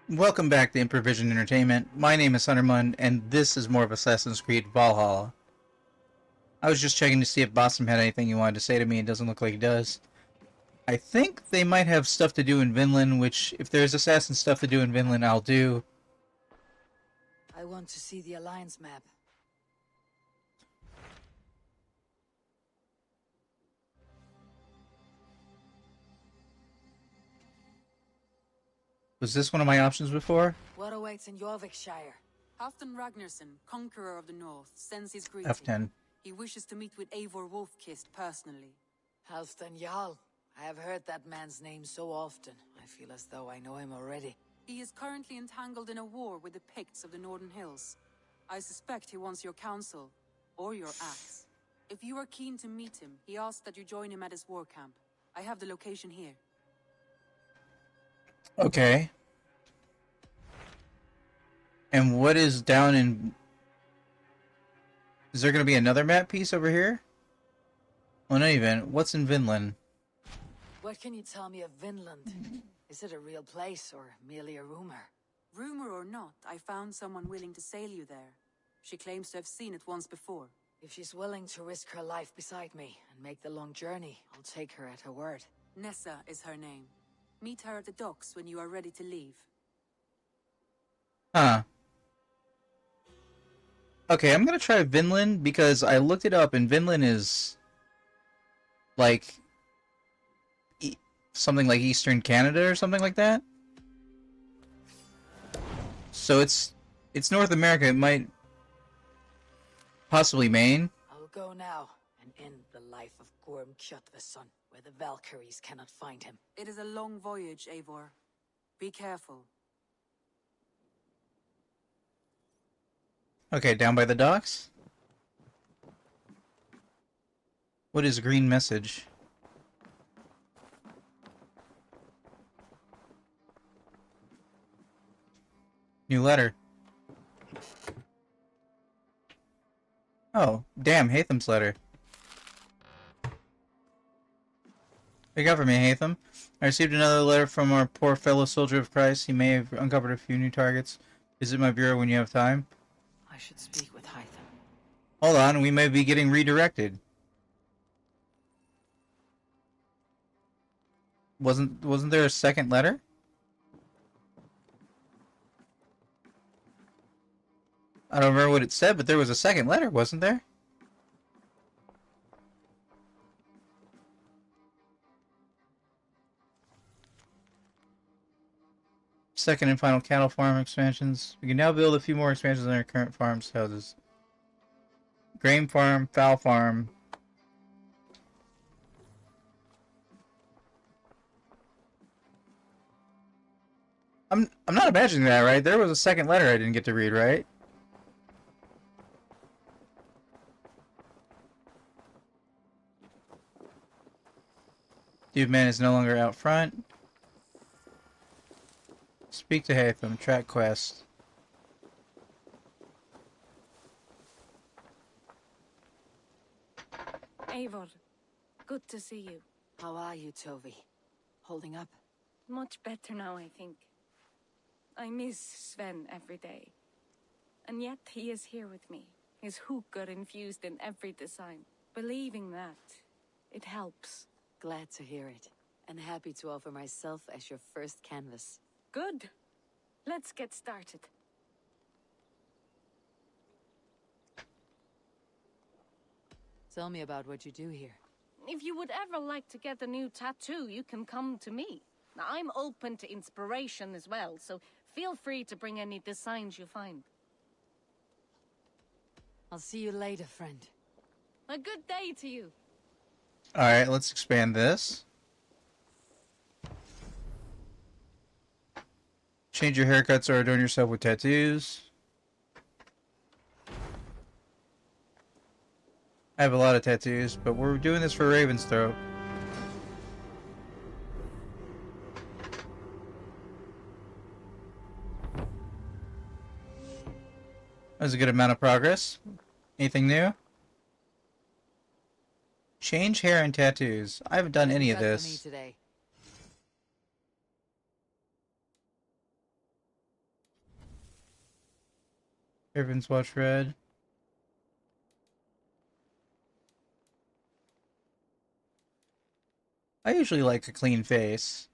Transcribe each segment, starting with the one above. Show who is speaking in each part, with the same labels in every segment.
Speaker 1: Welcome back to Improvision Entertainment. My name is Huntermun, and this is more of Assassin's Creed Valhalla. I was just checking to see if Bossum had anything he wanted to say to me. It doesn't look like he does. I think they might have stuff to do in Vinland, which, if there's assassin stuff to do in Vinland, I'll do.
Speaker 2: I want to see the Alliance map.
Speaker 1: Was this one of my options before?
Speaker 2: What awaits in Jorvikshire?
Speaker 3: Halfdan Ragnarsson, conqueror of the north, sends his greeting.
Speaker 1: F10.
Speaker 3: He wishes to meet with Eivor Wolfkist personally.
Speaker 2: Halfdan Jarl. I have heard that man's name so often. I feel as though I know him already.
Speaker 3: He is currently entangled in a war with the Picts of the Northern Hills. I suspect he wants your counsel, or your axe. If you are keen to meet him, he asks that you join him at his war camp. I have the location here.
Speaker 1: Okay. And what is down in... Is there going to be another map piece over here? Well, not even. What's in Vinland?
Speaker 2: What can you tell me of Vinland? Is it a real place or merely a rumor?
Speaker 3: Rumor or not, I found someone willing to sail you there. She claims to have seen it once before.
Speaker 2: If she's willing to risk her life beside me and make the long journey, I'll take her at her word.
Speaker 3: Nessa is her name. Meet her at the docks when you are ready to leave.
Speaker 1: Huh. Okay, I'm gonna try Vinland because I looked it up and Vinland is like something like Eastern Canada or something like that. So it's North America. It might possibly Maine.
Speaker 2: I'll go now and end the life of Gorm Kjotveson, where the Valkyries cannot find him.
Speaker 3: It is a long voyage, Eivor. Be careful.
Speaker 1: Okay, down by the docks. What is green message? New letter. Oh, damn, Hatham's letter. What you got for me, Hatham? I received another letter from our poor fellow soldier of Christ. He may have uncovered a few new targets. Visit my bureau when you have time.
Speaker 2: I should speak with Hytham.
Speaker 1: Hold on, we may be getting redirected. Wasn't there a second letter? I don't remember what it said, but there was a second letter, wasn't there? Second and final cattle farm expansions. We can now build a few more expansions on our current farms houses. Grain farm, fowl farm. I'm not imagining that, right? There was a second letter I didn't get to read, right? Dude man is no longer out front. Speak to Hatham. Track quest.
Speaker 4: Eivor, good to see you.
Speaker 2: How are you, Tovi? Holding up?
Speaker 4: Much better now, I think. I miss Sven every day. And yet he is here with me. His hooker infused in every design. Believing that, it helps.
Speaker 2: Glad to hear it. And happy to offer myself as your first canvas.
Speaker 4: Good. Let's get started.
Speaker 2: Tell me about what you do here.
Speaker 4: If you would ever like to get a new tattoo, you can come to me. Now, I'm open to inspiration as well, so feel free to bring any designs you find.
Speaker 2: I'll see you later, friend.
Speaker 4: A good day to you.
Speaker 1: Alright, let's expand this. Change your haircuts or adorn yourself with tattoos. I have a lot of tattoos, but we're doing this for Raven's Throat. That was a good amount of progress. Anything new? Change hair and tattoos. I haven't done any of
Speaker 2: What you got for me
Speaker 1: this.
Speaker 2: today?
Speaker 1: Servants watch red. I usually like a clean face.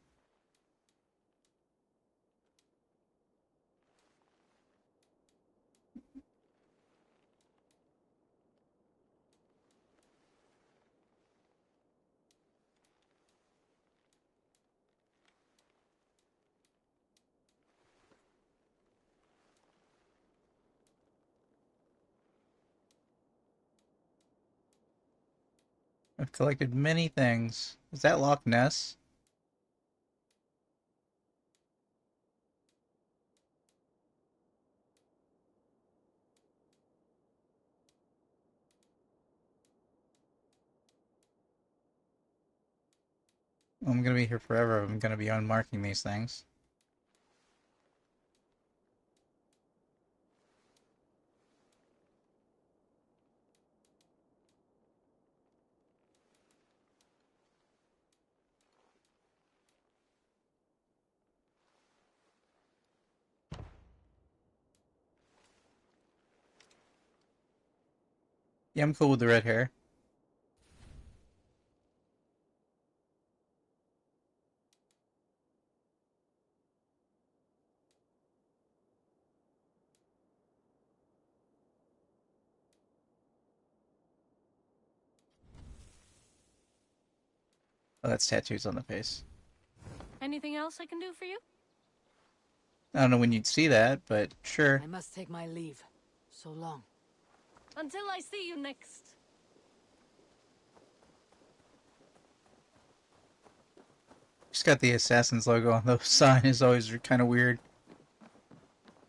Speaker 1: I've collected many things. Is that Loch Ness? I'm gonna be here forever. I'm gonna be unmarking these things. Yeah, I'm cool with the red hair. Oh, that's tattoos on the face.
Speaker 4: Anything else I can do for you?
Speaker 1: I don't know when you'd see that, but sure.
Speaker 2: I must take my leave. So long.
Speaker 4: Until I see you next.
Speaker 1: Just got the Assassin's logo on the sign. Is always kind of weird.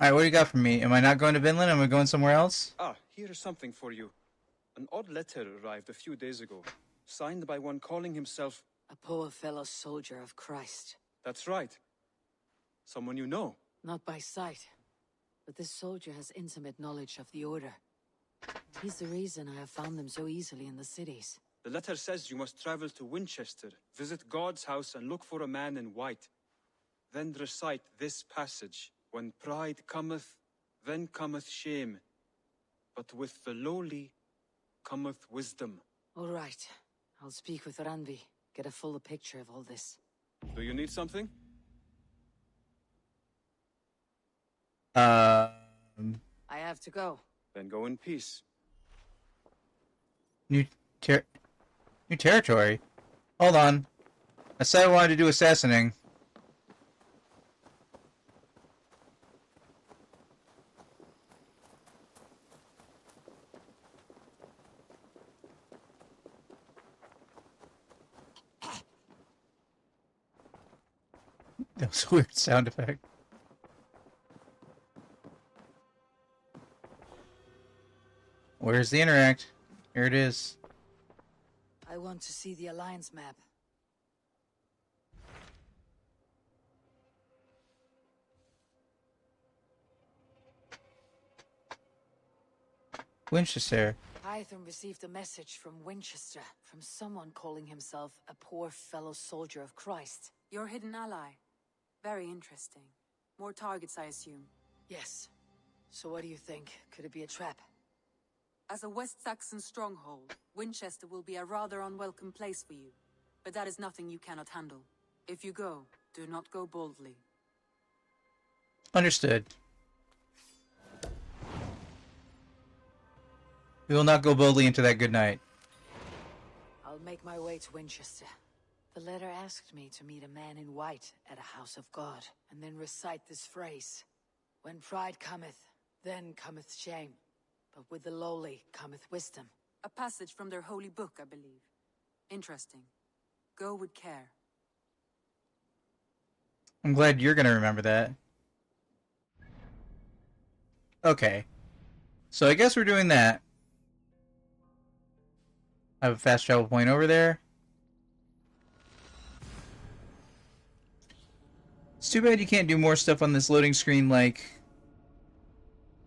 Speaker 1: Alright, what do you got for me? Am I not going to Vinland? Am I going somewhere else?
Speaker 5: Ah, here is something for you. An odd letter arrived a few days ago, signed by one calling himself...
Speaker 2: A poor fellow soldier of Christ.
Speaker 5: That's right. Someone you know.
Speaker 2: Not by sight, but this soldier has intimate knowledge of the Order. He's the reason I have found them so easily in the cities.
Speaker 5: The letter says you must travel to Winchester, visit God's house and look for a man in white. Then recite this passage. When pride cometh, then cometh shame. But with the lowly cometh wisdom.
Speaker 2: All right. I'll speak with Ranvi. Get a fuller picture of all this.
Speaker 5: Do you need something?
Speaker 2: I have to go.
Speaker 5: Then go in peace.
Speaker 1: New territory? Hold on. I said I wanted to do assassinating. That was a weird sound effect. Where's the interact? Here it is.
Speaker 2: I want to see the Alliance map.
Speaker 1: Winchester.
Speaker 2: Hytham received a message from Winchester, from someone calling himself a poor fellow soldier of Christ.
Speaker 3: Your hidden ally. Very interesting. More targets, I assume.
Speaker 2: Yes. So what do you think? Could it be a trap?
Speaker 3: As a West Saxon stronghold, Winchester will be a rather unwelcome place for you. But that is nothing you cannot handle. If you go, do not go boldly.
Speaker 1: Understood. We will not go boldly into that good night.
Speaker 2: I'll make my way to Winchester. The letter asked me to meet a man in white at a house of God, and then recite this phrase. When pride cometh, then cometh shame. But with the lowly cometh wisdom.
Speaker 3: A passage from their holy book, I believe. Interesting. Go with care.
Speaker 1: I'm glad you're gonna remember that. Okay. So I guess we're doing that. I have a fast travel point over there. It's too bad you can't do more stuff on this loading screen, like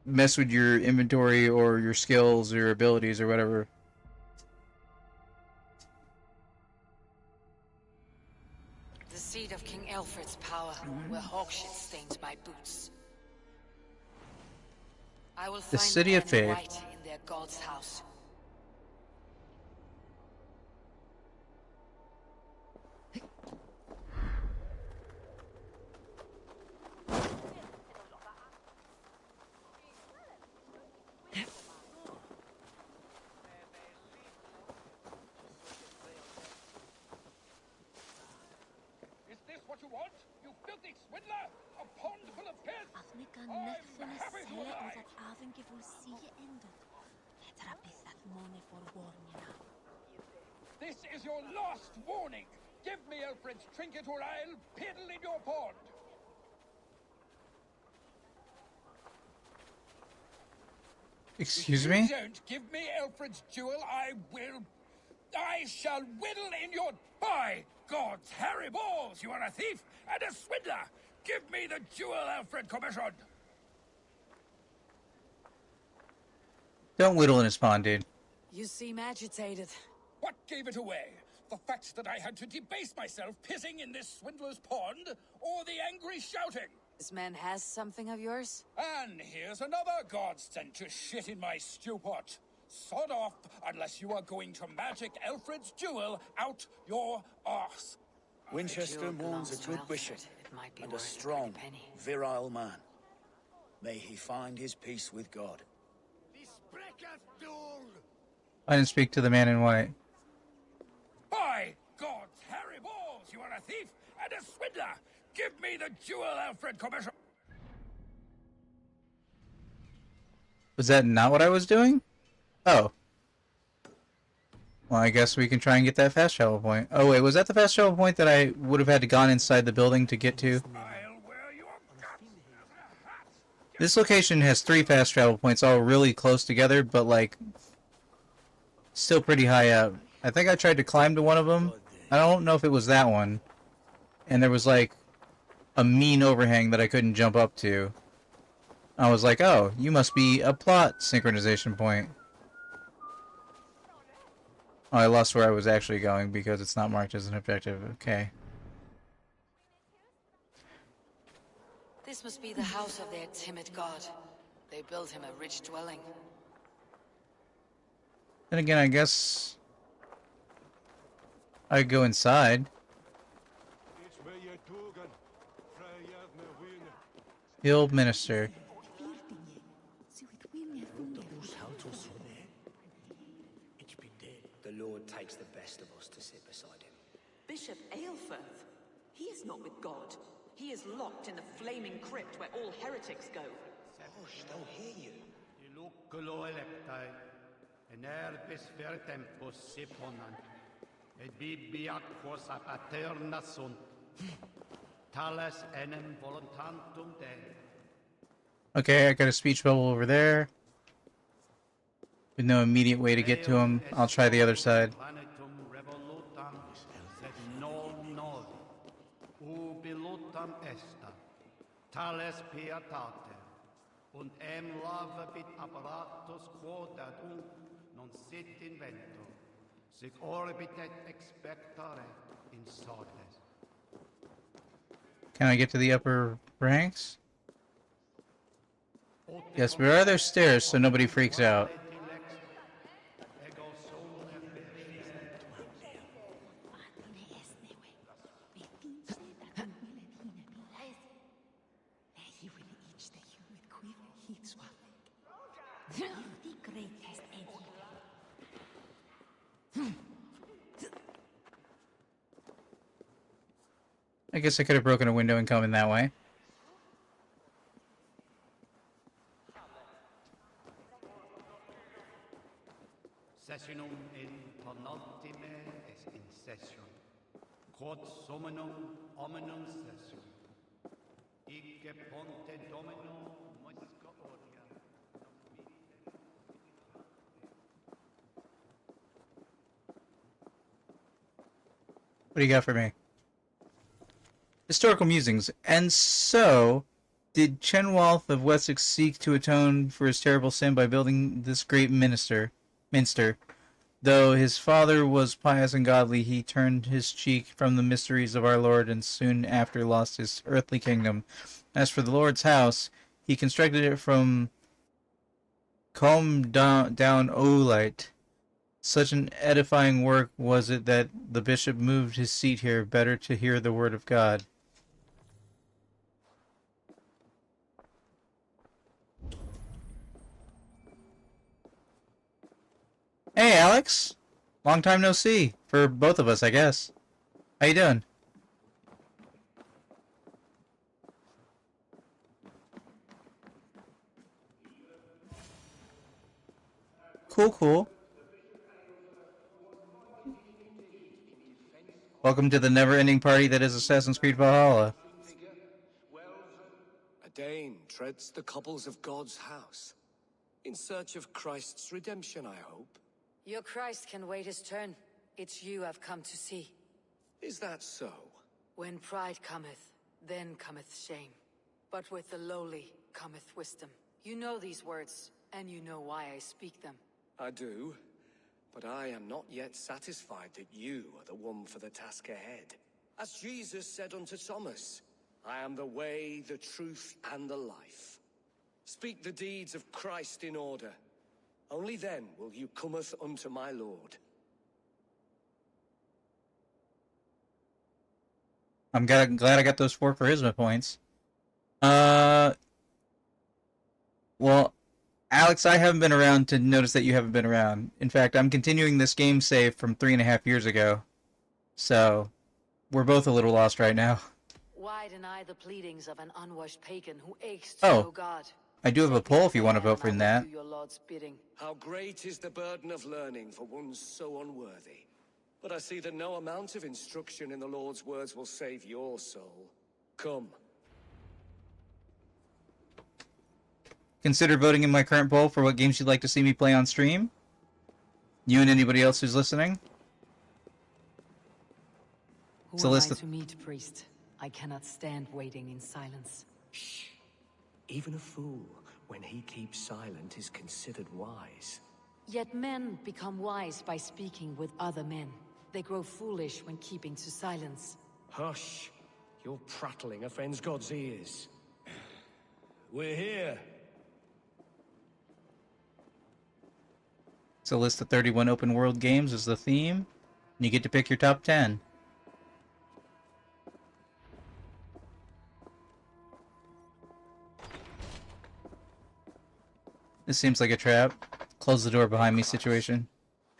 Speaker 1: mess with your inventory or your skills or abilities or whatever.
Speaker 2: The seat of King Alfred's power, where hawkshit stains my boots. I will
Speaker 1: The
Speaker 2: find
Speaker 1: City
Speaker 2: the
Speaker 1: of
Speaker 2: men in
Speaker 1: Faith.
Speaker 2: white in their god's house.
Speaker 6: Is this what you want? You filthy swindler! A pond full of filth!
Speaker 7: Als ik aan
Speaker 6: I'm
Speaker 7: nuchtene
Speaker 6: happy to
Speaker 7: cellen in
Speaker 6: oblige.
Speaker 7: dat avondgevoel zie je endet. Het rapis dat money voor warningen.
Speaker 6: This is your last warning! Give me Alfred's trinket or I'll piddle in your pond!
Speaker 1: Excuse
Speaker 6: If
Speaker 1: me?
Speaker 6: you don't give me Alfred's jewel, I shall whittle in your... By God's hairy balls, you are a thief and a swindler! Give me the jewel Alfred commissioned!
Speaker 1: Don't whittle in his pond, dude.
Speaker 2: You seem agitated.
Speaker 6: What gave it away? The fact that I had to debase myself pissing in this swindler's pond, or the angry shouting?
Speaker 2: This man has something of yours?
Speaker 6: And here's another god sent to shit in my stew pot. Sod off, unless you are going to magic Alfred's jewel out your arse.
Speaker 8: Winchester
Speaker 2: Jewel
Speaker 8: mourns
Speaker 2: belongs
Speaker 8: a
Speaker 2: to
Speaker 8: good
Speaker 2: Alfred.
Speaker 8: bishop
Speaker 2: It might be
Speaker 8: and a
Speaker 2: worth
Speaker 8: strong,
Speaker 2: pretty penny.
Speaker 8: virile man. May he find his peace with God.
Speaker 1: I didn't speak to the man in white.
Speaker 6: By God's hairy balls, you are a thief and a swindler! Give me the jewel Alfred commissioned!
Speaker 1: Was that not what I was doing? Oh. Well, I guess we can try and get that fast travel point. Oh wait, was that the fast travel point that I would have had to gone inside the building to get to?
Speaker 6: I'll wear your guts as a hat!
Speaker 1: This location has 3 fast travel points all really close together, but like still pretty high up. I think I tried to climb to one of them. I don't know if it was that one. And there was like a mean overhang that I couldn't jump up to. I was like, oh, you must be a plot synchronization point. Oh, I lost where I was actually going because it's not marked as an objective. Okay.
Speaker 2: This must be the house of their timid god. They built him a rich dwelling.
Speaker 1: Then again, I guess I could go inside. Hill Minister.
Speaker 9: The Lord takes the best of us to sit beside him.
Speaker 10: Bishop Aelfirth? He is not with God. He is locked in the flaming crypt where all heretics go.
Speaker 9: Hush, they'll hear you.
Speaker 11: Iluculo electai, en erbis ver tempus siponan, et bibiac quosa paterna sunt, tales enem voluntantum Dei.
Speaker 1: Okay, I got a speech bubble over there. With no immediate way to get to him, I'll try the other side.
Speaker 11: Planetum revolutam, sed non novi, ubi lutam esta, tales pietate, und em lavabit apparatus quod ad non sit invento, sic orbitet expectare in sortes.
Speaker 1: Can I get to the upper ranks? Yes, but are there stairs so nobody freaks out? I guess I could have broken a window and come in that way.
Speaker 11: Sessionum in penultime est in session. Quod summonum hominum session. Ige ponte domino moisca oria.
Speaker 1: What do you got for me? Historical musings. And so, did Chenwalth of Wessex seek to atone for his terrible sin by building this great minster? Though his father was pious and godly, he turned his cheek from the mysteries of our Lord and soon after lost his earthly kingdom. As for the Lord's house, he constructed it from Calm down, O light. Such an edifying work was it that the bishop moved his seat here better to hear the word of God. Hey, Alex! Long time no see. For both of us, I guess. How you doing? Cool. Welcome to the never-ending party that is Assassin's Creed Valhalla.
Speaker 12: A Dane treads the cobbles of God's house. In search of Christ's redemption, I hope.
Speaker 2: Your Christ can wait his turn. It's you I've come to see.
Speaker 12: Is that so?
Speaker 2: When pride cometh, then cometh shame. But with the lowly cometh wisdom. You know these words, and you know why I speak them.
Speaker 12: I do, but I am not yet satisfied that you are the one for the task ahead. As Jesus said unto Thomas, I am the way, the truth, and the life. Speak the deeds of Christ in order. Only then will you cometh unto my Lord.
Speaker 1: I'm glad I got those 4 charisma points. Well, Alex, I haven't been around to notice that you haven't been around. In fact, I'm continuing this game save from 3.5 years ago. So, we're both a little lost right now.
Speaker 2: Why deny the pleadings of an unwashed pagan who aches to know God?
Speaker 1: I do have a poll if you want to vote for that.
Speaker 2: Do your Lord's bidding.
Speaker 12: How great is the burden of learning for one so unworthy. But I see that no amount of instruction in the Lord's words will save your soul. Come.
Speaker 1: Consider voting in my current poll for what games you'd like to see me play on stream. You and anybody else who's listening.
Speaker 2: Who am I to meet, priest? I cannot stand waiting in silence.
Speaker 9: Shh. Even a fool, when he keeps silent, is considered wise.
Speaker 2: Yet men become wise by speaking with other men. They grow foolish when keeping to silence.
Speaker 9: Hush! Your prattling offends God's ears. We're here.
Speaker 1: It's a list of 31 open world games is the theme, and you get to pick your top 10. This seems like a trap. Close the door behind me situation.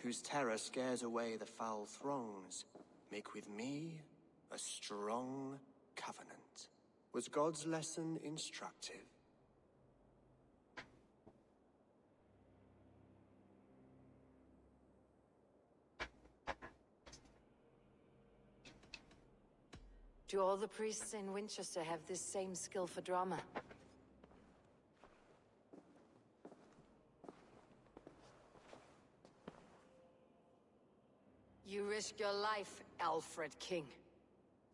Speaker 13: Whose terror scares away the foul throngs, make with me a strong covenant. Was God's lesson instructive?
Speaker 2: Do all the priests in Winchester have this same skill for drama? You risk your life, Alfred King.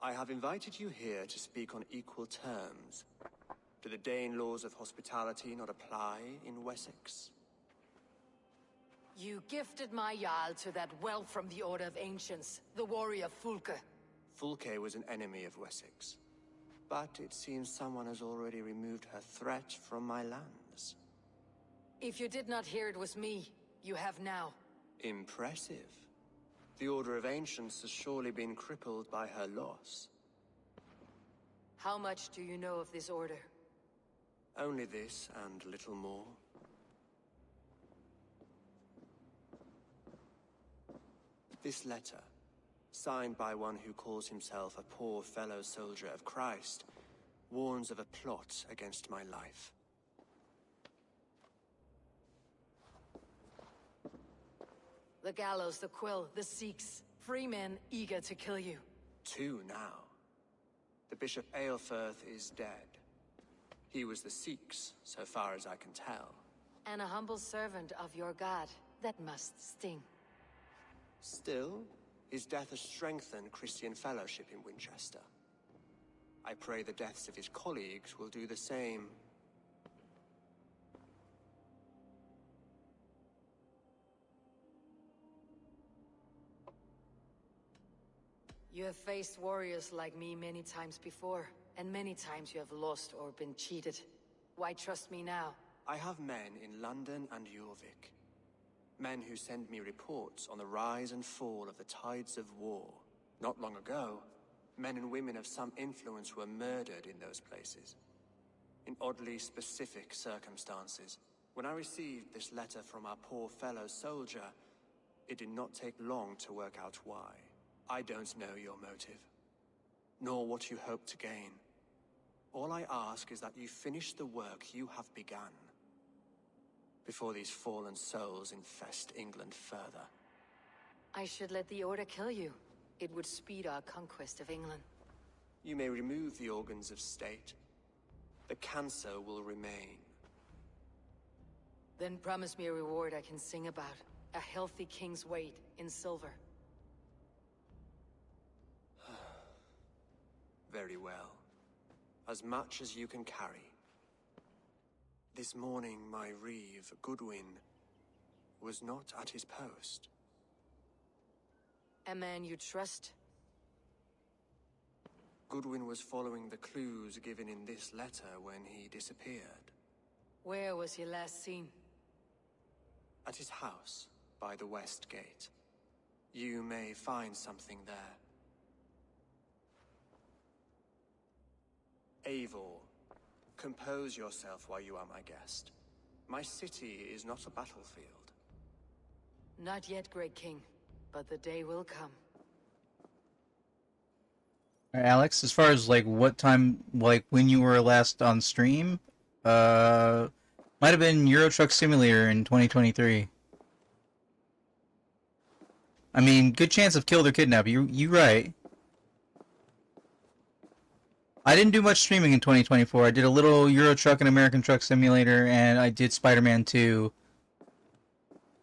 Speaker 13: I have invited you here to speak on equal terms. Do the Dane laws of hospitality not apply in Wessex?
Speaker 2: You gifted my Jarl to that whelp from the Order of Ancients, the warrior Fulke.
Speaker 13: Fulke was an enemy of Wessex. But it seems someone has already removed her threat from my lands.
Speaker 2: If you did not hear it was me, you have now.
Speaker 13: Impressive. The Order of Ancients has surely been crippled by her loss.
Speaker 2: How much do you know of this order?
Speaker 13: Only this and little more. This letter, signed by one who calls himself a poor fellow soldier of Christ, warns of a plot against my life.
Speaker 2: The gallows, the quill, the Sikhs, free men eager to kill you.
Speaker 13: 2 now. The Bishop Aelfirth is dead. He was the Sikhs, so far as I can tell.
Speaker 2: And a humble servant of your god. That must sting.
Speaker 13: Still, his death has strengthened Christian fellowship in Winchester. I pray the deaths of his colleagues will do the same.
Speaker 2: You have faced warriors like me many times before, and many times you have lost or been cheated. Why trust me now?
Speaker 13: I have men in London and Jorvik. Men who send me reports on the rise and fall of the tides of war. Not long ago, men and women of some influence were murdered in those places. In oddly specific circumstances. When I received this letter from our poor fellow soldier, it did not take long to work out why. I don't know your motive, nor what you hope to gain. All I ask is that you finish the work you have begun, before these fallen souls infest England further.
Speaker 2: I should let the Order kill you. It would speed our conquest of England.
Speaker 13: You may remove the organs of state. The cancer will remain.
Speaker 2: Then promise me a reward I can sing about. A healthy king's weight in silver.
Speaker 13: Very well. As much as you can carry. This morning, my reeve, Goodwin, was not at his post.
Speaker 2: A man you trust?
Speaker 13: Goodwin was following the clues given in this letter when he disappeared.
Speaker 2: Where was he last seen?
Speaker 13: At his house, by the west gate. You may find something there. Eivor, compose yourself while you are my guest. My city is not a battlefield.
Speaker 2: Not yet, Great King, but the day will come.
Speaker 1: Alright, Alex, as far as like what time, like when you were last on stream, might have been Euro Truck Simulator in 2023. I mean, good chance of killed or kidnapped. You right. I didn't do much streaming in 2024. I did a little Euro Truck and American Truck Simulator, and I did Spider-Man 2.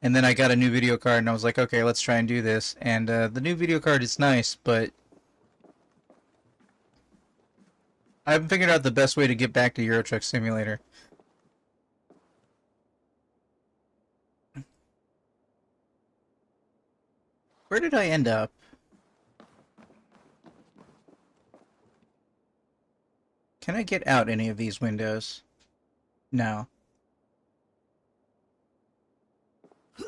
Speaker 1: And then I got a new video card, and I was like, okay, let's try and do this. And the new video card is nice, but I haven't figured out the best way to get back to Euro Truck Simulator. Where did I end up? Can I get out any of these windows? No. I'm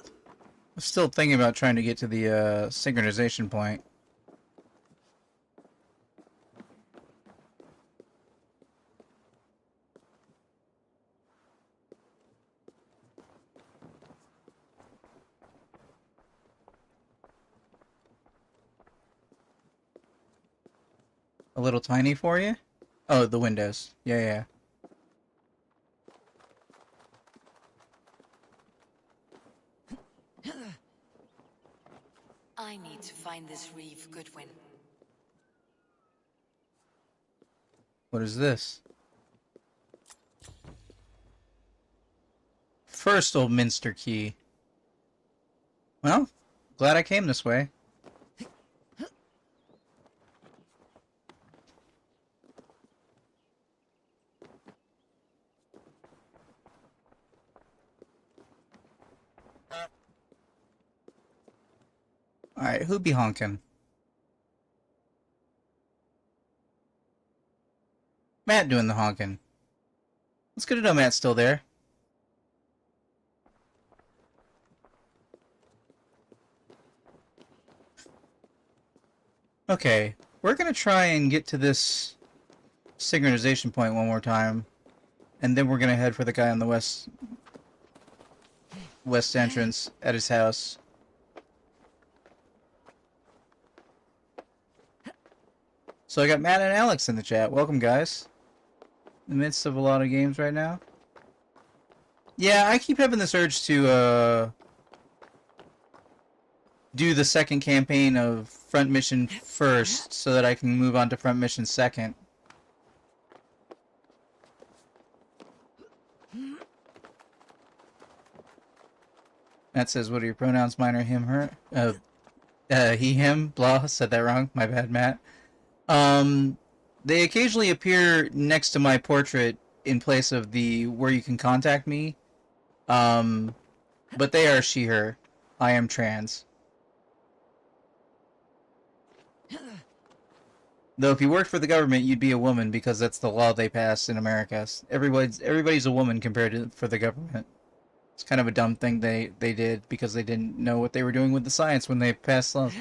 Speaker 1: still thinking about trying to get to the synchronization point. A little tiny for you? Oh, the windows. Yeah.
Speaker 2: I need to find this reeve, Goodwin.
Speaker 1: What is this? First Old Minster key. Well, glad I came this way. Alright, who be honking? Matt doing the honking. It's good to know Matt's still there. Okay, we're gonna try and get to this synchronization point one more time. And then we're gonna head for the guy on the west entrance at his house. So I got Matt and Alex in the chat. Welcome, guys. In the midst of a lot of games right now. Yeah, I keep having this urge to do the second campaign of Front Mission first, so that I can move on to Front Mission second. Matt says, what are your pronouns, mine or him, her? He, him, blah, said that wrong. My bad, Matt. They occasionally appear next to my portrait in place of the where you can contact me. But they are she, her. I am trans. Though if you worked for the government, you'd be a woman because that's the law they passed in America. Everybody's a woman compared to for the government. It's kind of a dumb thing they did because they didn't know what they were doing with the science when they passed laws.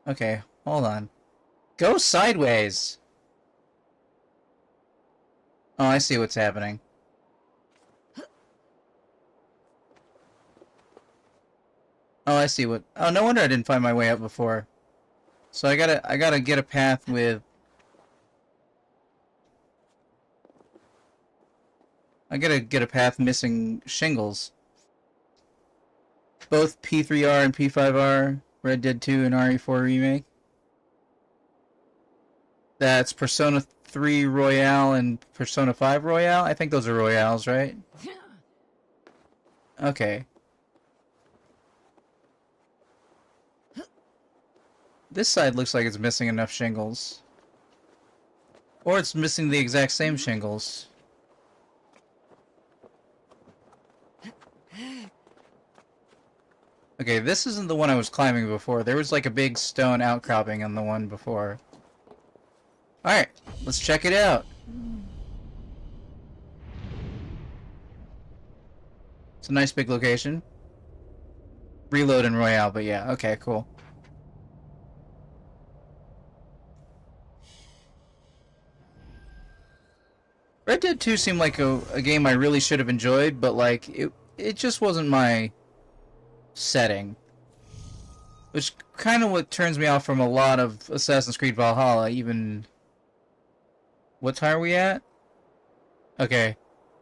Speaker 1: Okay, hold on. Go sideways! Oh, I see what's happening. Oh, I see what... Oh, no wonder I didn't find my way up before. So I gotta get a path with... I gotta get a path missing shingles. Both P3R and P5R, Red Dead 2 and RE4 Remake. That's Persona 3 Royale and Persona 5 Royale? I think those are Royales, right? Okay. This side looks like it's missing enough shingles. Or it's missing the exact same shingles. Okay, this isn't the one I was climbing before. There was like a big stone outcropping on the one before. Alright, let's check it out. It's a nice big location. Reload and Royale, but yeah, okay, cool. Red Dead 2 seemed like a game I really should have enjoyed, but like, it just wasn't my setting. Which kind of what turns me off from a lot of Assassin's Creed Valhalla, even... What time are we at? Okay.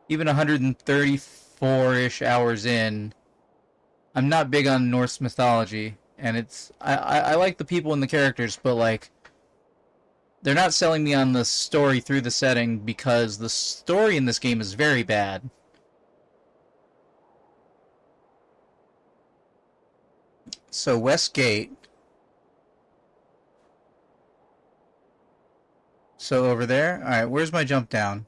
Speaker 1: Even 134-ish hours in, I'm not big on Norse mythology, and it's... I like the people and the characters, but like... They're not selling me on the story through the setting because the story in this game is very bad. So, West Gate. So, over there? Alright, where's my jump down?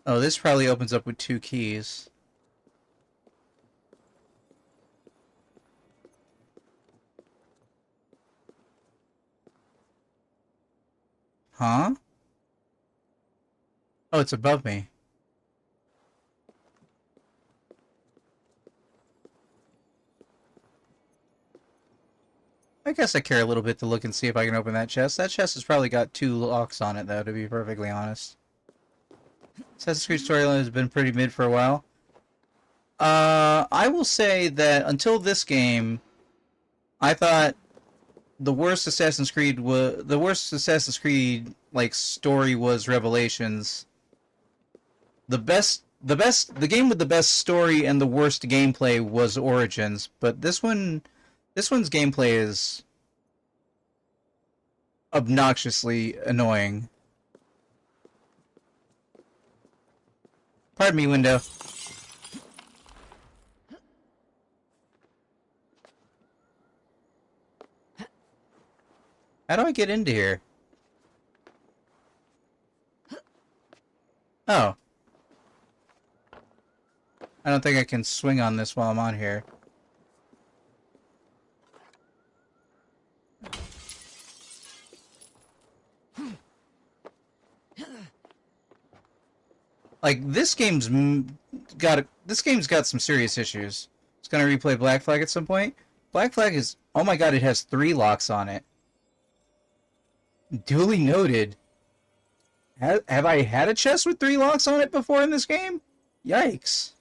Speaker 1: Oh, this probably opens up with 2 keys. Huh? Oh, it's above me. I guess I care a little bit to look and see if I can open that chest. That chest has probably got 2 locks on it, though, to be perfectly honest. Assassin's Creed storyline has been pretty mid for a while. I will say that until this game, I thought the worst Assassin's Creed like story was Revelations. The game with the best story and the worst gameplay was Origins, but this one's gameplay is obnoxiously annoying. Pardon me, window. How do I get into here? Oh. I don't think I can swing on this while I'm on here. Like, this game's got some serious issues. It's gonna replay Black Flag at some point. Black Flag is... Oh my god, it has 3 locks on it. Duly noted. Have I had a chest with 3 locks on it before in this game? Yikes.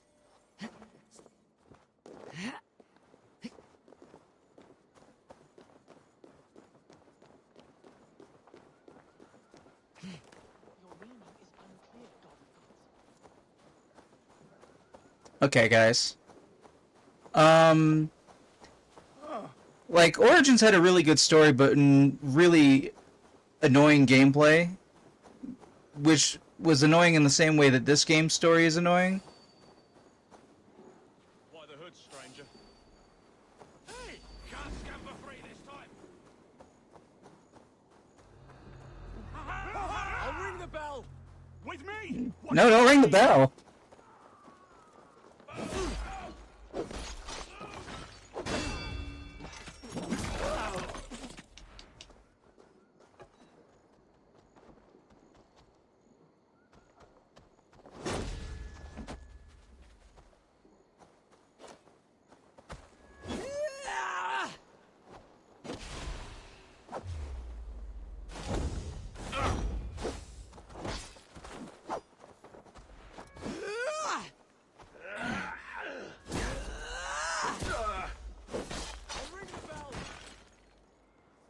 Speaker 1: Okay, guys. Like, Origins had a really good story, but really annoying gameplay, which was annoying in the same way that this game's story is annoying.
Speaker 6: Why the hood, stranger? Hey! Can't scamper free this time! I'll ring the bell! With me!
Speaker 1: No, don't ring the bell.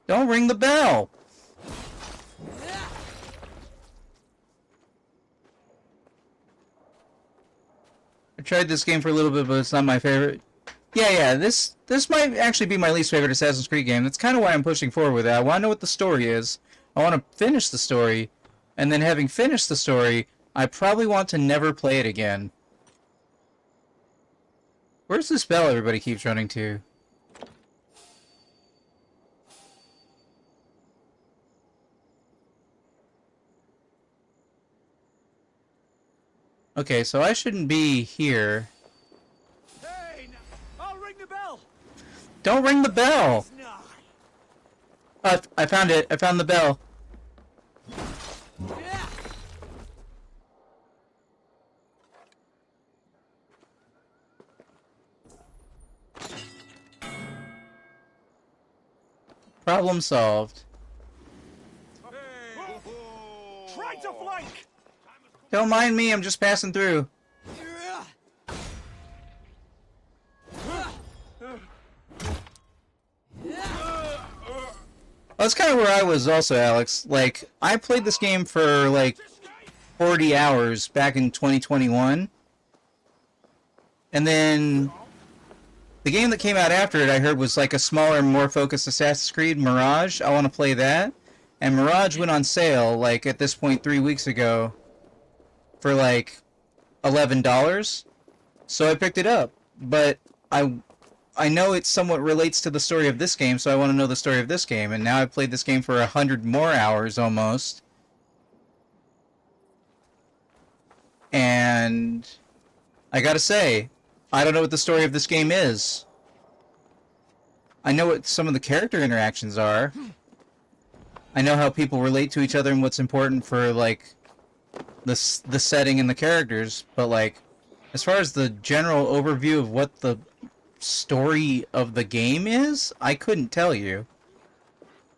Speaker 1: Don't ring the bell. I tried this game for a little bit, but it's not my favorite. Yeah, this might actually be my least favorite Assassin's Creed game. That's kind of why I'm pushing forward with it. I want to know what the story is. I want to finish the story, and then having finished the story, I probably want to never play it again. Where's this bell everybody keeps running to? Okay, so I shouldn't be here.
Speaker 6: Hey, I'll ring the bell!
Speaker 1: Don't ring the bell! I found it. I found the bell. Problem solved.
Speaker 6: Try to flank!
Speaker 1: Don't mind me, I'm just passing through. That's kind of where I was also, Alex. Like, I played this game for, like, 40 hours back in 2021. And then the game that came out after it, I heard, was like a smaller, more focused Assassin's Creed, Mirage. I want to play that. And Mirage went on sale, like, at this point 3 weeks ago for, like, $11. So I picked it up. But I know it somewhat relates to the story of this game, so I want to know the story of this game. And now I've played this game for 100 more hours, almost. And I gotta say, I don't know what the story of this game is. I know what some of the character interactions are. I know how people relate to each other and what's important for, like, the setting and the characters. But, like, as far as the general overview of what the story of the game is, I couldn't tell you.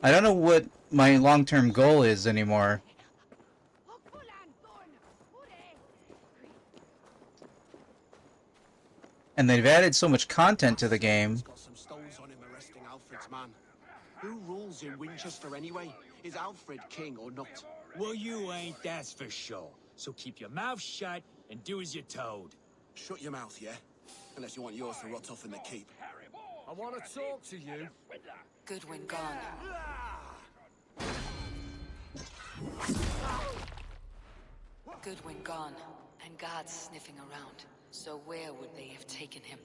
Speaker 1: I don't know what my long-term goal is anymore. And they've added so much content to the game.
Speaker 14: Got some stones on him arresting Alfred's man. Who rules in Winchester anyway? Is Alfred king or not?
Speaker 6: Well, you ain't, that's for sure. So keep your mouth shut and do as you're told.
Speaker 14: Shut your mouth, yeah? Unless you want yours to rot off in the keep.
Speaker 8: I want to talk to you.
Speaker 2: Goodwin gone. Goodwin gone, and guards sniffing around. So where would they have taken him?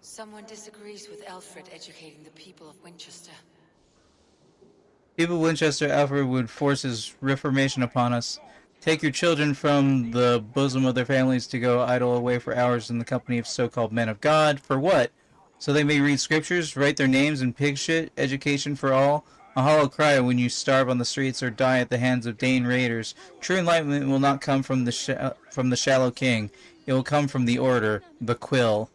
Speaker 2: Someone disagrees with Alfred educating the people of Winchester.
Speaker 1: People of Winchester, Alfred would force his reformation upon us. Take your children from the bosom of their families to go idle away for hours in the company of so-called men of God. For what? So they may read scriptures, write their names in pig shit, education for all? A hollow cry when you starve on the streets or die at the hands of Dane raiders. True enlightenment will not come from the shallow king. It will come from the order, the quill.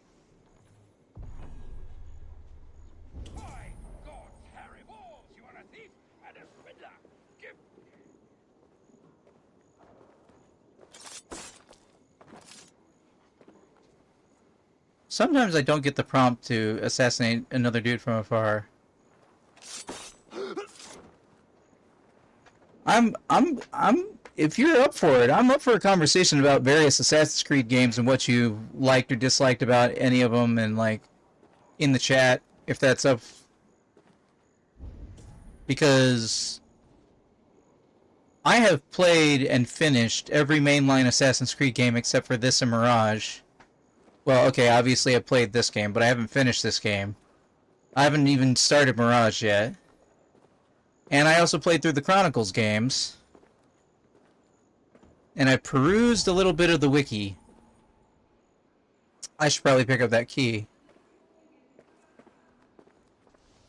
Speaker 1: Sometimes I don't get the prompt to assassinate another dude from afar. If you're up for it, I'm up for a conversation about various Assassin's Creed games and what you liked or disliked about any of them, and, like, in the chat, if that's up. Because I have played and finished every mainline Assassin's Creed game except for this and Mirage. Well, okay, obviously I played this game, but I haven't finished this game. I haven't even started Mirage yet. And I also played through the Chronicles games. And I perused a little bit of the wiki. I should probably pick up that key.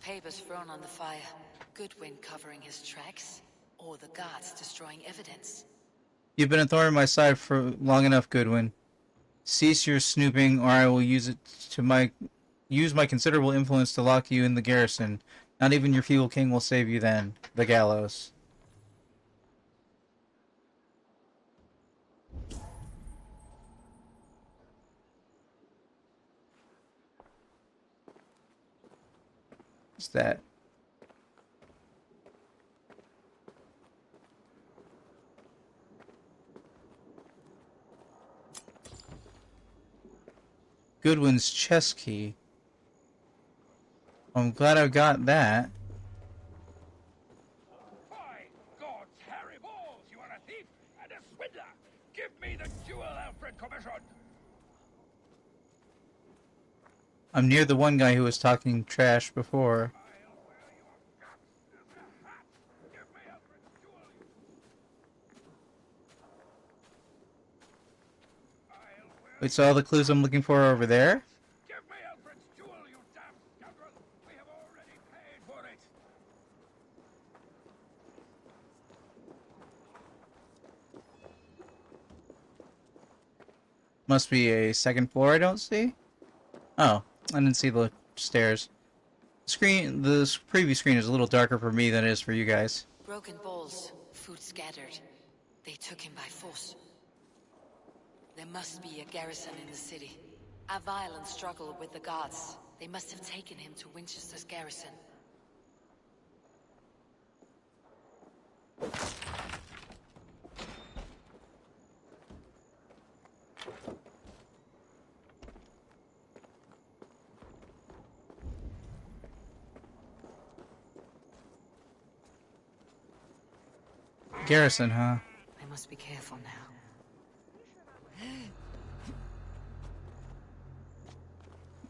Speaker 2: Papers thrown on the fire. Goodwin covering his tracks, or the guards destroying evidence.
Speaker 1: You've been a thorn in my side for long enough, Goodwin. Cease your snooping, or I will use my considerable influence to lock you in the garrison. Not even your feeble king will save you then. The gallows. What's that? Goodwin's chest key. I'm glad I got that.
Speaker 6: By God's hairy balls, you are a thief and a swindler! Give me the jewel Alfred commissioned!
Speaker 1: I'm near the one guy who was talking trash before. Wait, so all the clues I'm looking for are over there?
Speaker 6: Give me Alfred's jewel, you damn scoundrel! We have already paid for it!
Speaker 1: Must be a second floor I don't see? Oh, I didn't see the stairs. The preview screen is a little darker for me than it is for you guys.
Speaker 2: Broken bowls, food scattered. They took him by force. There must be a garrison in the city. A violent struggle with the guards. They must have taken him to Winchester's garrison.
Speaker 1: Garrison, huh?
Speaker 2: I must be careful now.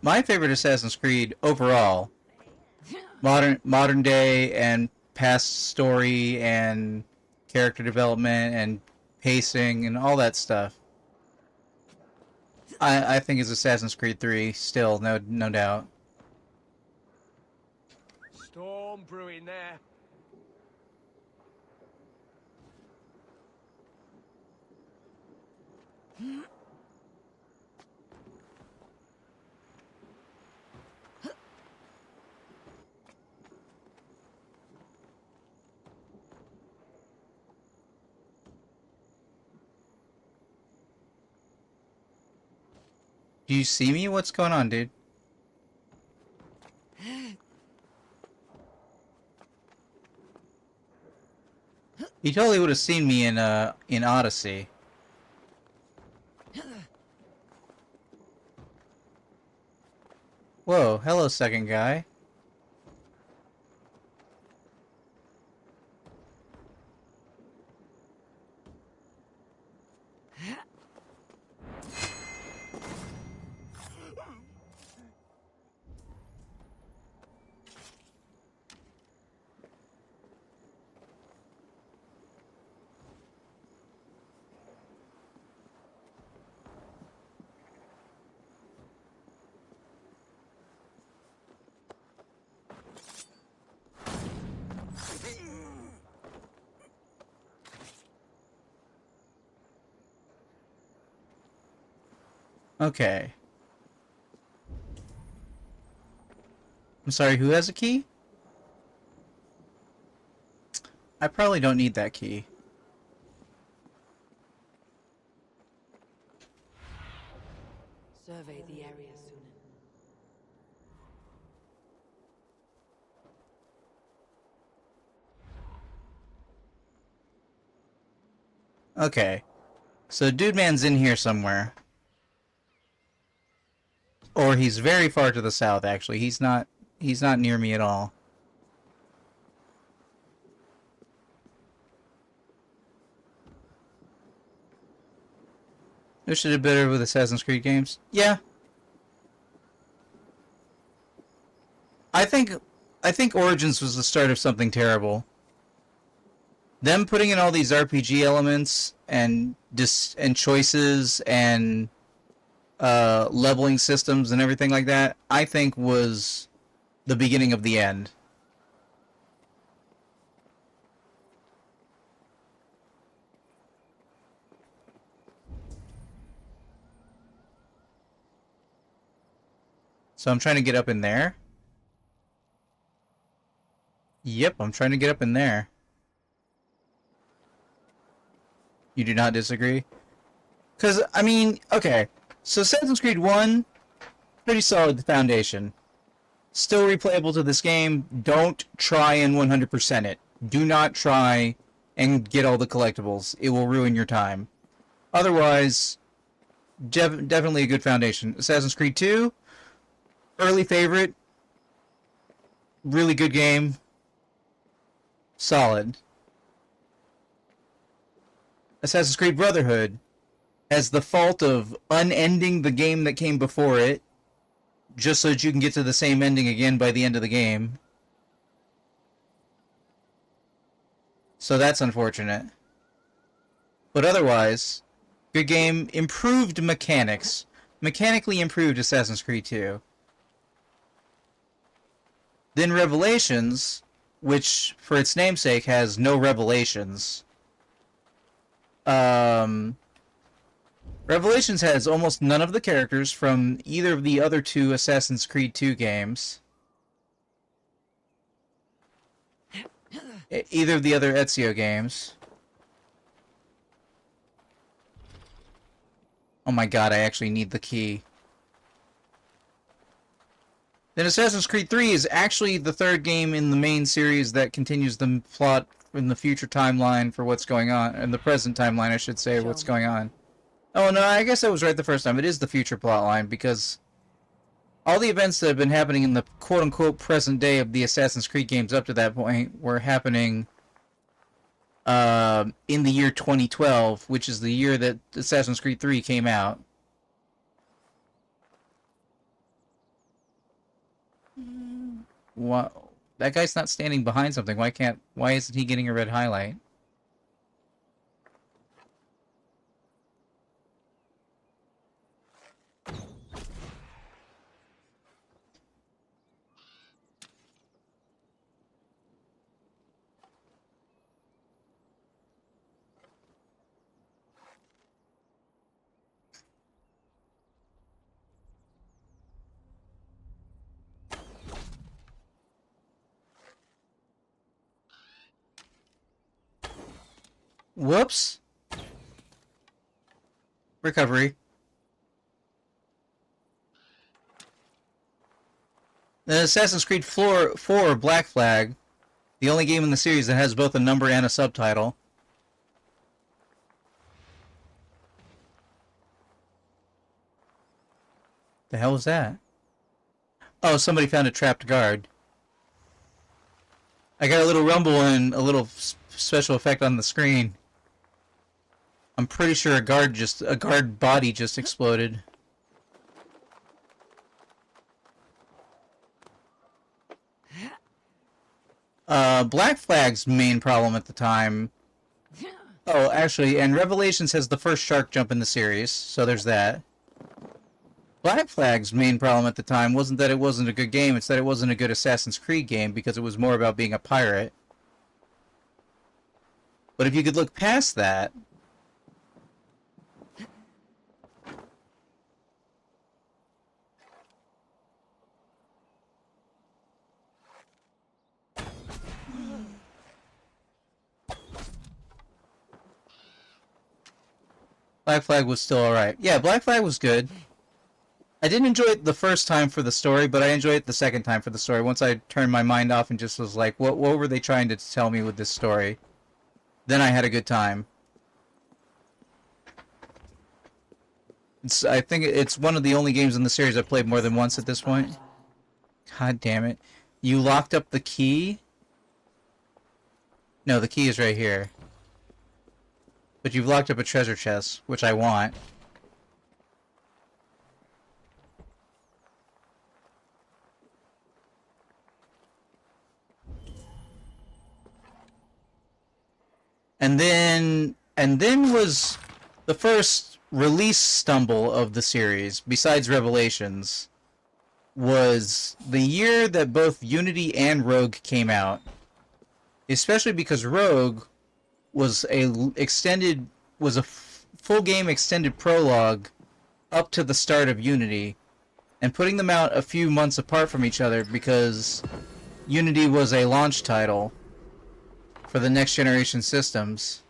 Speaker 1: My favorite Assassin's Creed overall, modern day and past story and character development and pacing and all that stuff. I think is Assassin's Creed 3 still, no doubt.
Speaker 9: Storm brewing there.
Speaker 1: Do you see me? What's going on, dude? He totally would have seen me in Odyssey. Whoa, hello, second guy. Okay. I'm sorry, who has a key? I probably don't need that key.
Speaker 2: Survey the area soon.
Speaker 1: Okay. So Dude Man's in here somewhere. Or he's very far to the south, actually. He's not near me at all. This should have been better with Assassin's Creed games. Yeah. I think Origins was the start of something terrible. them putting in all these RPG elements and choices and leveling systems and everything like that, I think was the beginning of the end. So I'm trying to get up in there. Yep, I'm trying to get up in there. You do not disagree? Because, I mean, okay. So Assassin's Creed 1, pretty solid foundation. Still replayable to this game. Don't try and 100% it. Do not try and get all the collectibles. It will ruin your time. Otherwise, definitely a good foundation. Assassin's Creed 2, early favorite. Really good game. Solid. Assassin's Creed Brotherhood has the fault of unending the game that came before it, just so that you can get to the same ending again by the end of the game. So that's unfortunate. But otherwise, good game. Improved mechanics. Mechanically improved Assassin's Creed 2. Then Revelations, which, for its namesake, has no revelations. Revelations has almost none of the characters from either of the other two Assassin's Creed 2 games. Either of the other Ezio games. Oh my god, I actually need the key. Then Assassin's Creed 3 is actually the third game in the main series that continues the plot in the future timeline for what's going on, in the present timeline, I should say, what's going on. Oh no, I guess I was right the first time. It is the future plotline, because all the events that have been happening in the quote-unquote present day of the Assassin's Creed games up to that point were happening in the year 2012, which is the year that Assassin's Creed 3 came out. What? That guy's not standing behind something. Why isn't he getting a red highlight? Whoops. Recovery. The Assassin's Creed 4 Black Flag, the only game in the series that has both a number and a subtitle. The hell was that? Oh, somebody found a trapped guard. I got a little rumble and a little special effect on the screen. I'm pretty sure a guard body just exploded. Black Flag's main problem at the time... Oh, actually, and Revelations has the first shark jump in the series, so there's that. Black Flag's main problem at the time wasn't that it wasn't a good game, it's that it wasn't a good Assassin's Creed game, because it was more about being a pirate. But if you could look past that... Black Flag was still alright. Yeah, Black Flag was good. I didn't enjoy it the first time for the story, but I enjoyed it the second time for the story. Once I turned my mind off and just was like, what were they trying to tell me with this story? Then I had a good time. I think it's one of the only games in the series I've played more than once at this point. God damn it. You locked up the key? No, the key is right here. But you've locked up a treasure chest, which I want. And then was the first release stumble of the series, besides Revelations, was the year that both Unity and Rogue came out. Especially because Rogue was a full game extended prologue up to the start of Unity, and putting them out a few months apart from each other because Unity was a launch title for the next generation systems.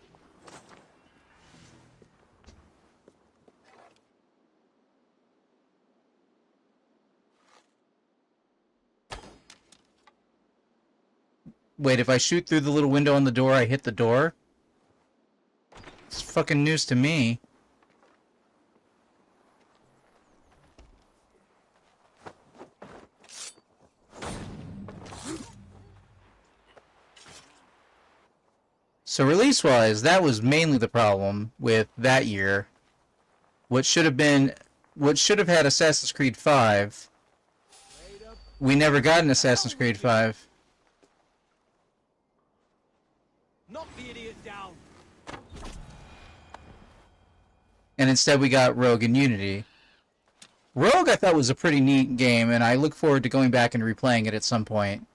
Speaker 1: Wait, if I shoot through the little window on the door, I hit the door? It's fucking news to me. So release-wise, that was mainly the problem with that year. What should have had Assassin's Creed 5, we never got an Assassin's Creed 5.
Speaker 14: Knock the idiot down.
Speaker 1: And instead we got Rogue and Unity. Rogue I thought was a pretty neat game, and I look forward to going back and replaying it at some point.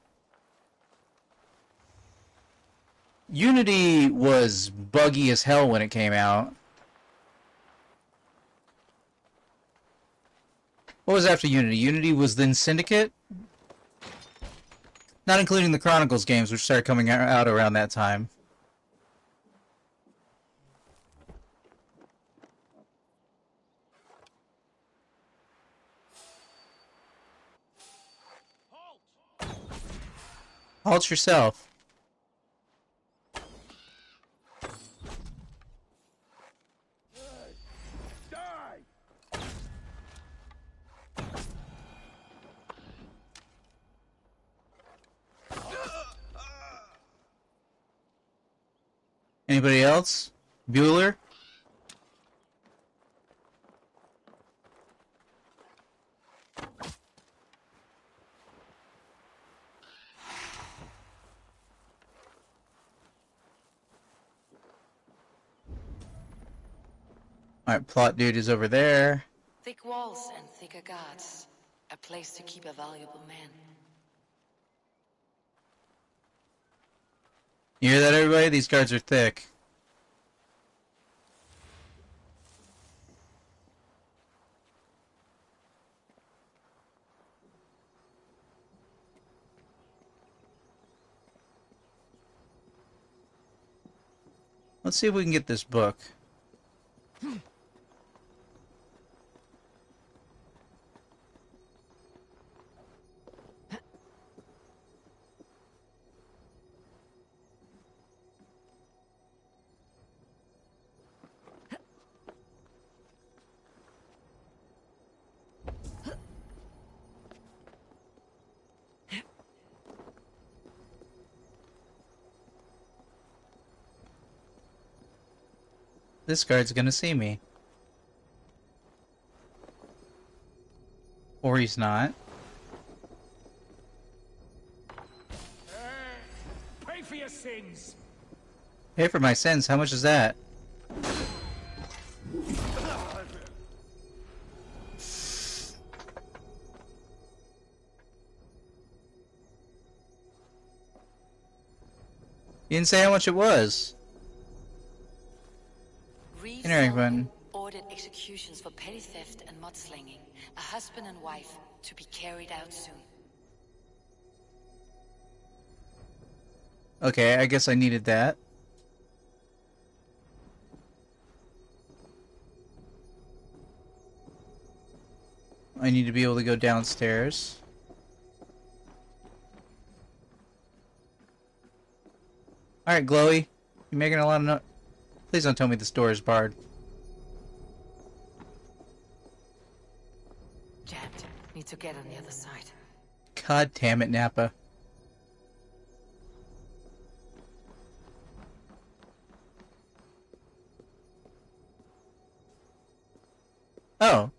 Speaker 1: Unity was buggy as hell when it came out. What was after Unity? Unity was then Syndicate? Not including the Chronicles games, which started coming out around that time. Halt yourself. Anybody else? Bueller? Alright, plot dude is over there.
Speaker 2: Thick walls and thicker guards. A place to keep a valuable man.
Speaker 1: You hear that, everybody? These guards are thick. Let's see if we can get this book. This guard's gonna see me. Or he's not.
Speaker 6: Pay for your sins.
Speaker 1: Pay for my sins, how much is that? You didn't say how much it was. Entering button.
Speaker 2: Ordered executions for petty theft and mudslinging. A husband and wife to be carried out soon.
Speaker 1: Okay, I guess I needed that. I need to be able to go downstairs. Alright, Glowy. You're making a lot of noise. Please don't tell me this door is barred.
Speaker 2: Jammed. Need to get on the other side.
Speaker 1: God damn it, Nappa. Oh,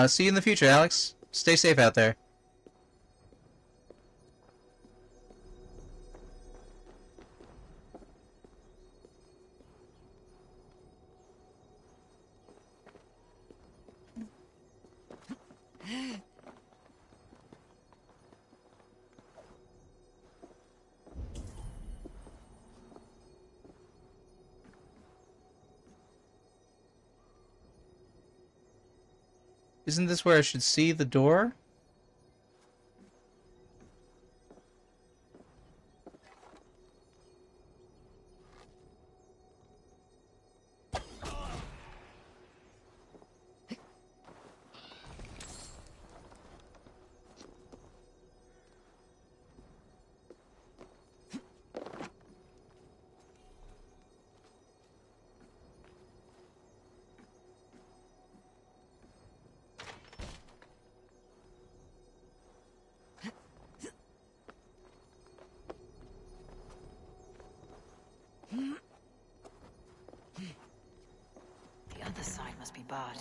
Speaker 1: see you in the future, Alex. Stay safe out there. Isn't this where I should see the door?
Speaker 2: The other side must be barred.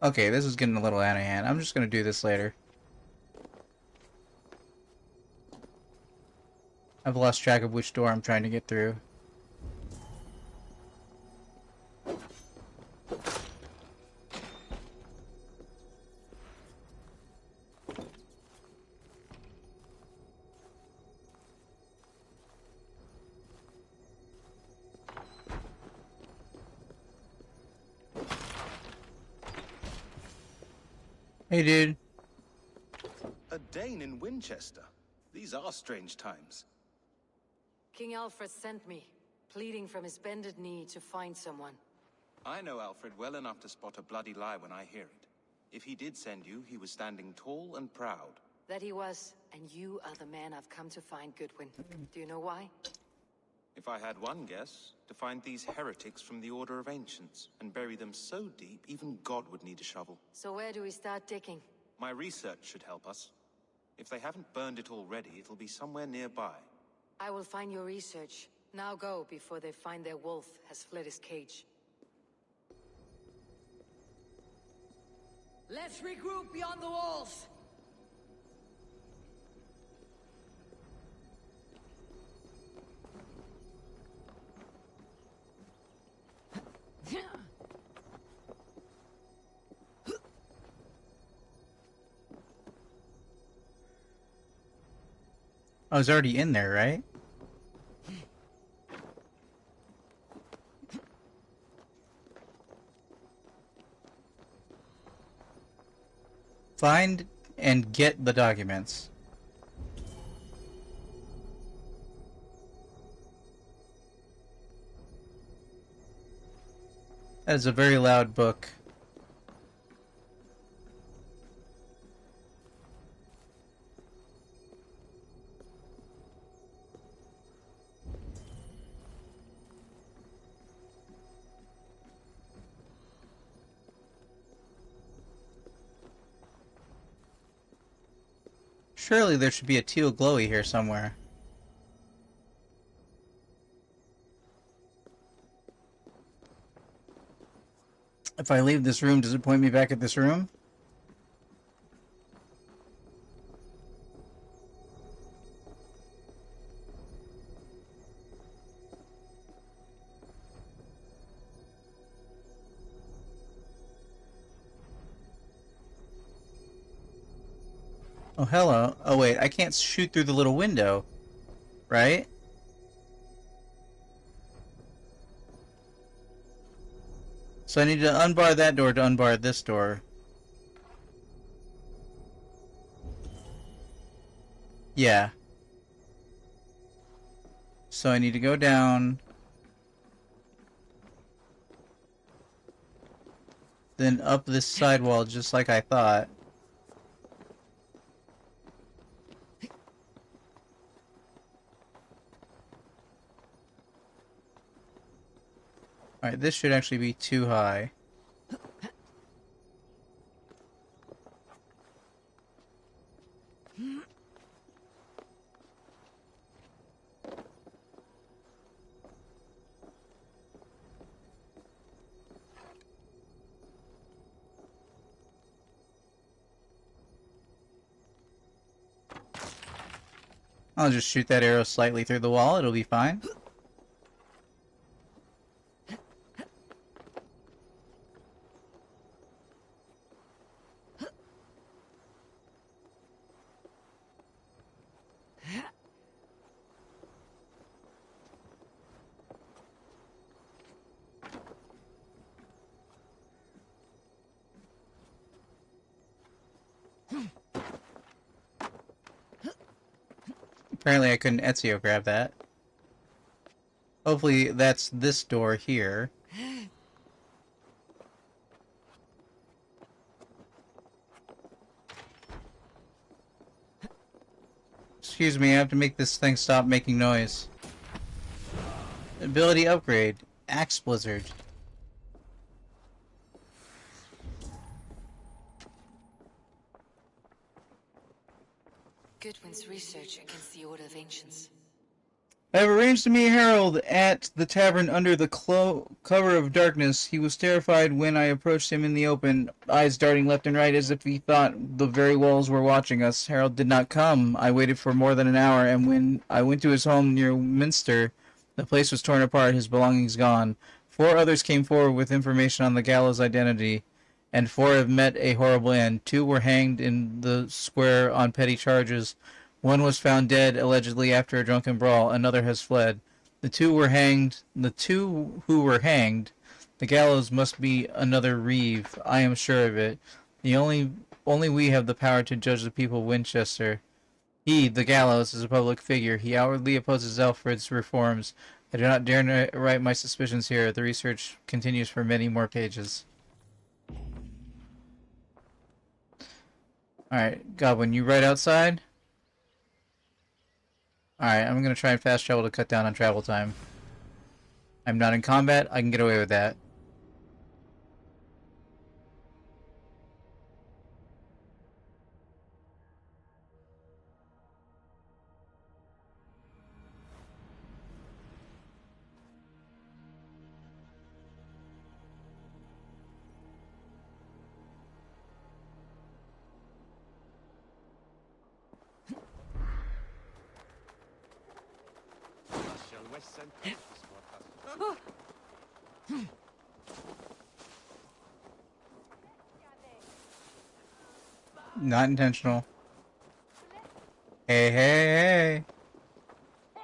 Speaker 1: Okay, this is getting a little out of hand. I'm just gonna do this later. I've lost track of which door I'm trying to get through. Hey, dude.
Speaker 15: A Dane in Winchester? These are strange times.
Speaker 2: King Alfred sent me, pleading from his bended knee to find someone.
Speaker 15: I know Alfred well enough to spot a bloody lie when I hear it. If he did send you, he was standing tall and proud.
Speaker 2: That he was, and you are the man I've come to find, Goodwin. Do you know why?
Speaker 15: If I had one guess, to find these heretics from the Order of Ancients, and bury them so deep, even God would need a shovel.
Speaker 2: So where do we start digging?
Speaker 15: My research should help us. If they haven't burned it already, it'll be somewhere nearby.
Speaker 2: I will find your research. Now go, before they find their wolf has fled his cage. Let's regroup beyond the walls!
Speaker 1: I was already in there, right? Find and get the documents. That is a very loud book. Surely there should be a teal glowy here somewhere. If I leave this room, does it point me back at this room? Oh, hello. Oh, wait, I can't shoot through the little window, right? So I need to unbar that door to unbar this door. Yeah. So I need to go down. Then up this sidewall just like I thought. Alright, this should actually be too high. I'll just shoot that arrow slightly through the wall, it'll be fine. Apparently I couldn't Ezio grab that. Hopefully that's this door here. Excuse me, I have to make this thing stop making noise. Ability upgrade. Axe Blizzard.
Speaker 2: Goodwin's research against the Order of Ancients.
Speaker 1: I have arranged to meet Harold at the tavern under the cover of darkness. He was terrified when I approached him in the open, eyes darting left and right as if he thought the very walls were watching us. Harold did not come. I waited for more than an hour, and when I went to his home near Minster, the place was torn apart, his belongings gone. 4 others came forward with information on the gallows' identity, and 4 have met a horrible end. 2 were hanged in the square on petty charges. 1 was found dead, allegedly after a drunken brawl. Another has fled. The 2 were hanged. The 2 who were hanged. The gallows must be another Reeve. I am sure of it. Only we have the power to judge the people of Winchester. He, the gallows, is a public figure. He outwardly opposes Alfred's reforms. I do not dare to write my suspicions here. The research continues for many more pages. Alright, Goblin, you right outside? Alright, I'm gonna try and fast travel to cut down on travel time. I'm not in combat, I can get away with that. Not intentional. Hey, hey, hey.
Speaker 6: By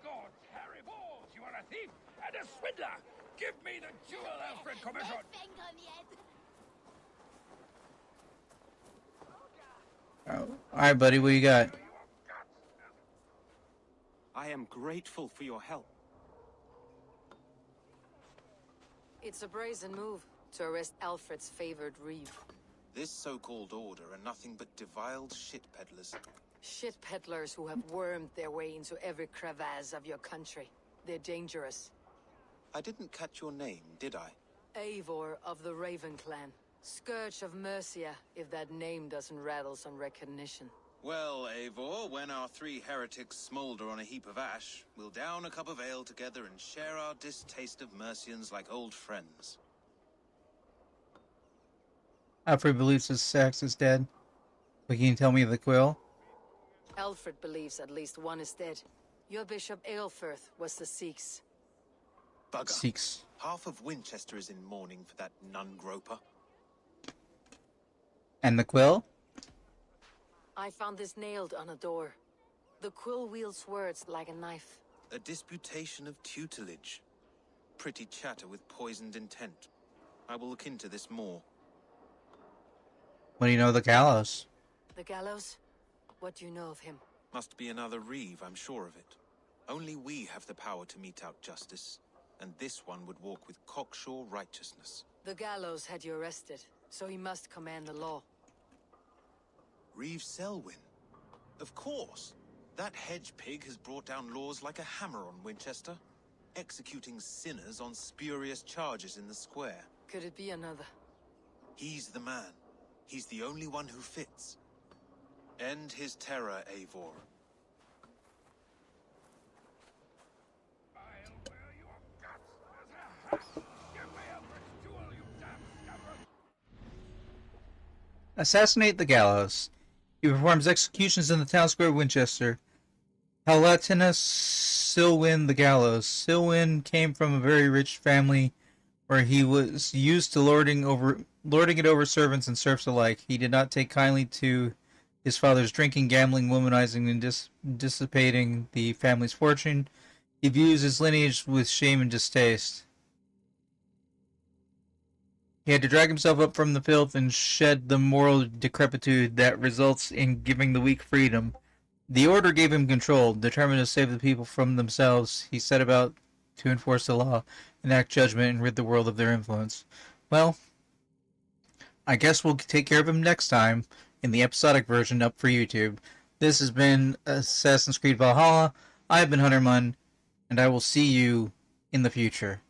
Speaker 6: God's hairy balls, you are a thief and a swindler! Give me the jewel, Alfred Commission!
Speaker 1: Alright, buddy, what you got?
Speaker 15: I am grateful for your help.
Speaker 2: It's a brazen move to arrest Alfred's favored Reeve.
Speaker 15: This so-called order are nothing but deviled shit peddlers.
Speaker 2: Shit peddlers who have wormed their way into every crevasse of your country. They're dangerous.
Speaker 15: I didn't catch your name, did I?
Speaker 2: Eivor of the Raven Clan. Scourge of Mercia, if that name doesn't rattle some recognition.
Speaker 15: Well, Eivor, when our 3 heretics smolder on a heap of ash, we'll down a cup of ale together and share our distaste of Mercians like old friends.
Speaker 1: Alfred believes his sex is dead. But can you tell me the quill?
Speaker 2: Alfred believes at least one is dead. Your Bishop Aelfirth was the Sikhs.
Speaker 15: Bugger.
Speaker 1: Sikhs.
Speaker 15: Half of Winchester is in mourning for that nun-groper.
Speaker 1: And the quill?
Speaker 2: I found this nailed on a door. The quill wields words like a knife.
Speaker 15: A disputation of tutelage. Pretty chatter with poisoned intent. I will look into this more.
Speaker 1: What do you know of the gallows?
Speaker 2: The gallows? What do you know of him?
Speaker 15: Must be another Reeve, I'm sure of it. Only we have the power to mete out justice, and this one would walk with cocksure righteousness.
Speaker 2: The gallows had you arrested, so he must command the law.
Speaker 15: Reeve Selwyn? Of course. That hedge pig has brought down laws like a hammer on Winchester, executing sinners on spurious charges in the square.
Speaker 2: Could it be another?
Speaker 15: He's the man. He's the only one who fits. End his terror, Eivor.
Speaker 1: Assassinate the gallows. He performs executions in the town square of Winchester. Palatinus Silwyn the gallows. Silwyn came from a very rich family where he was used to lording it over servants and serfs alike. He did not take kindly to his father's drinking, gambling, womanizing, and dissipating the family's fortune. He views his lineage with shame and distaste. He had to drag himself up from the filth and shed the moral decrepitude that results in giving the weak freedom. The Order gave him control. Determined to save the people from themselves, he set about to enforce the law, enact judgment, and rid the world of their influence. Well, I guess we'll take care of him next time in the episodic version up for YouTube. This has been Assassin's Creed Valhalla. I have been Hunter Munn, and I will see you in the future.